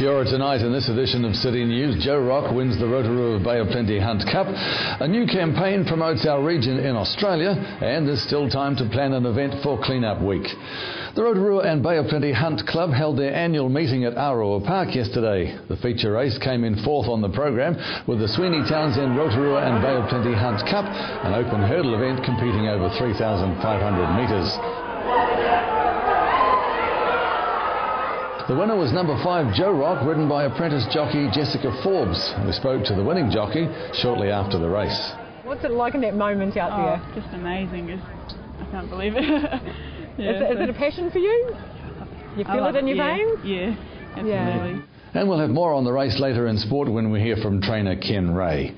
Kia ora tonight in this edition of City News. Joe Rock wins the Rotorua Bay of Plenty Hunt Cup. A new campaign promotes our region in Australia, and there's still time to plan an event for Clean-Up Week. The Rotorua and Bay of Plenty Hunt Club held their annual meeting at Aroa Park yesterday. The feature race came in fourth on the program, with the Sweeney Townsend Rotorua and Bay of Plenty Hunt Cup, an open hurdle event competing over 3,500 metres. The winner was number 5 Joe Rock, ridden by apprentice jockey Jessica Forbes. We spoke to the winning jockey shortly after the race. What's it like in that moment out there? Just amazing. I can't believe it. Is it a passion for you? You feel it in your veins? Yeah, absolutely. And we'll have more on the race later in sport when we hear from trainer Ken Ray.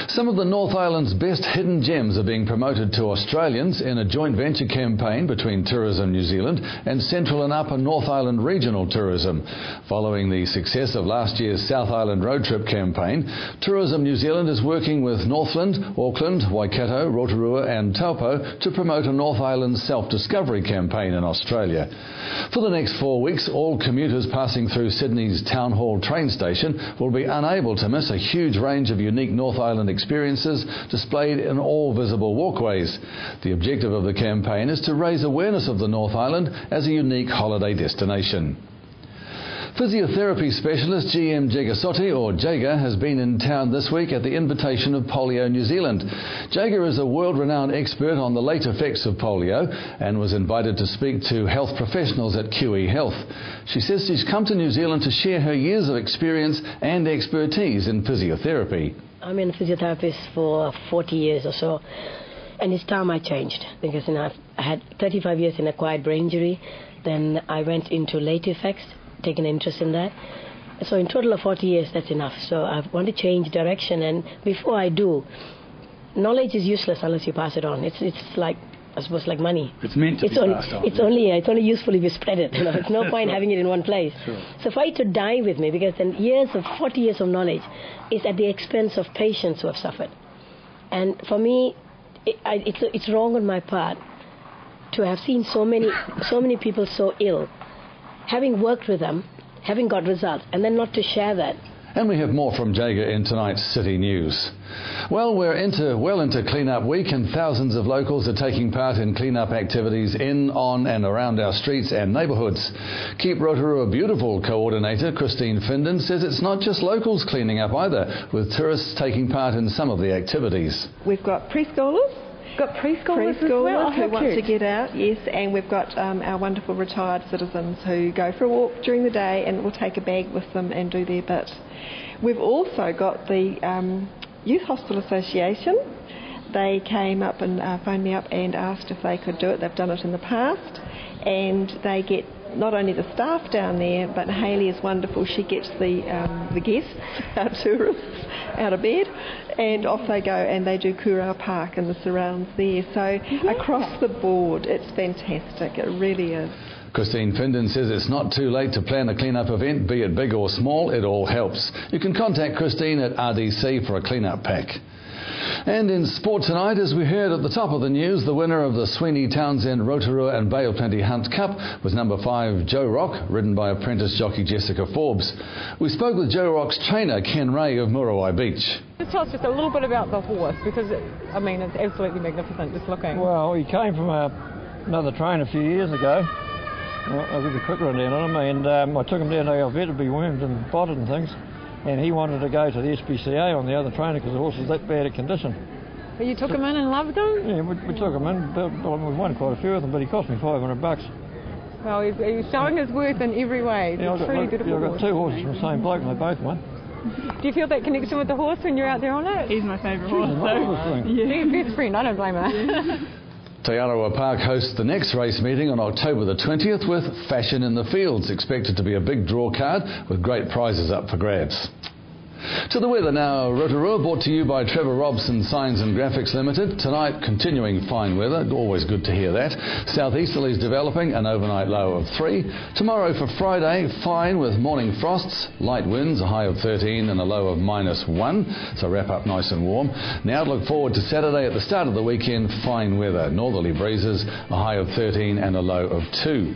Some of the North Island's best hidden gems are being promoted to Australians in a joint venture campaign between Tourism New Zealand and Central and Upper North Island Regional Tourism. Following the success of last year's South Island road trip campaign, Tourism New Zealand is working with Northland, Auckland, Waikato, Rotorua and Taupo to promote a North Island self-discovery campaign in Australia. For the next 4 weeks, all commuters passing through Sydney's Town Hall train station will be unable to miss a huge range of unique North Island experiences displayed in all visible walkways. The objective of the campaign is to raise awareness of the North Island as a unique holiday destination. Physiotherapy specialist GM Jagasoti, or Jaga, has been in town this week at the invitation of Polio New Zealand. Jaga is a world-renowned expert on the late effects of polio and was invited to speak to health professionals at QE Health. She says she's come to New Zealand to share her years of experience and expertise in physiotherapy. I'm in physiotherapist for 40 years or so, and it's time I changed because I had 35 years in acquired brain injury, then I went into late effects, taken interest in that. So in total of 40 years, that's enough. So I want to change direction, and before I do, knowledge is useless unless you pass it on. It's like, I suppose, like money. It's meant to be passed on. It's only useful if you spread it. It's no point having it in one place. Sure. So for it to die with me, because then 40 years of knowledge is at the expense of patients who have suffered. And for me, it's wrong on my part to have seen so many people so ill, having worked with them, having got results, and then not to share that. And we have more from Jaga in tonight's City News. Well, we're well into Clean-Up Week, and thousands of locals are taking part in clean-up activities in, on and around our streets and neighbourhoods. Keep Rotorua Beautiful coordinator Christine Finden says it's not just locals cleaning up either, with tourists taking part in some of the activities. We've got preschoolers. Got preschoolers as well? Who want to get out, yes, and we've got our wonderful retired citizens who go for a walk during the day and will take a bag with them and do their bit. We've also got the Youth Hostel Association. They came up and phoned me up and asked if they could do it. They've done it in the past, and they get not only the staff down there, but Hayley is wonderful. She gets the guests, our tourists, out of bed, and off they go, and they do Kurau Park and the surrounds there. So across the board, it's fantastic. It really is. Christine Finden says it's not too late to plan a clean-up event, be it big or small, it all helps. You can contact Christine at RDC for a clean-up pack. And in sport tonight, as we heard at the top of the news, the winner of the Sweeney Townsend Rotorua and Bay of Plenty Hunt Cup was number 5 Joe Rock, ridden by apprentice jockey Jessica Forbes. We spoke with Joe Rock's trainer Ken Ray of Muriwai Beach. Just tell us just a little bit about the horse, because it's absolutely magnificent just looking. Well, he came from another train a few years ago. I'll give you a quick rundown on him, and I took him down to our vet to be wormed and potted and things. And he wanted to go to the SPCA on the other trainer because the horse was that bad a condition. But you took him in and loved him? Yeah, we took him in. We won quite a few of them, but he cost me $500. Well, he's showing his worth in every way. It's I've got 2 horses from the same bloke and they both won. Do you feel that connection with the horse when you're out there on it? He's my favourite horse. He's your best friend, I don't blame her. Te Aroa Park hosts the next race meeting on October the 20th with Fashion in the Fields, expected to be a big draw card with great prizes up for grabs. To the weather now. Rotorua, brought to you by Trevor Robson Signs and Graphics Limited. Tonight, continuing fine weather. Always good to hear that. Southeasterlies developing, an overnight low of 3. Tomorrow for Friday, fine with morning frosts, light winds, a high of 13 and a low of -1. So wrap up nice and warm. Now to look forward to Saturday at the start of the weekend, fine weather. Northerly breezes, a high of 13 and a low of 2.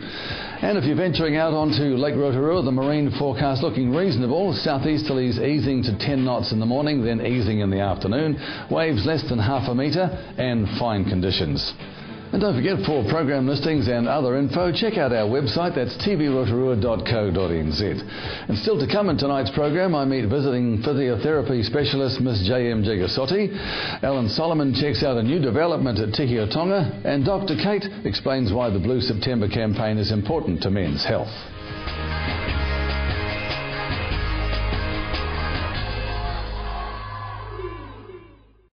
And if you're venturing out onto Lake Rotorua, the marine forecast looking reasonable. Southeasterlies easing to 10 knots in the morning, then easing in the afternoon. Waves less than half a metre and fine conditions. And don't forget, for program listings and other info, check out our website. That's tvrotorua.co.nz. And still to come in tonight's program, I meet visiting physiotherapy specialist Miss J.M. Jigasotti. Alan Solomon checks out a new development at Tihio Tonga. And Dr. Kate explains why the Blue September campaign is important to men's health.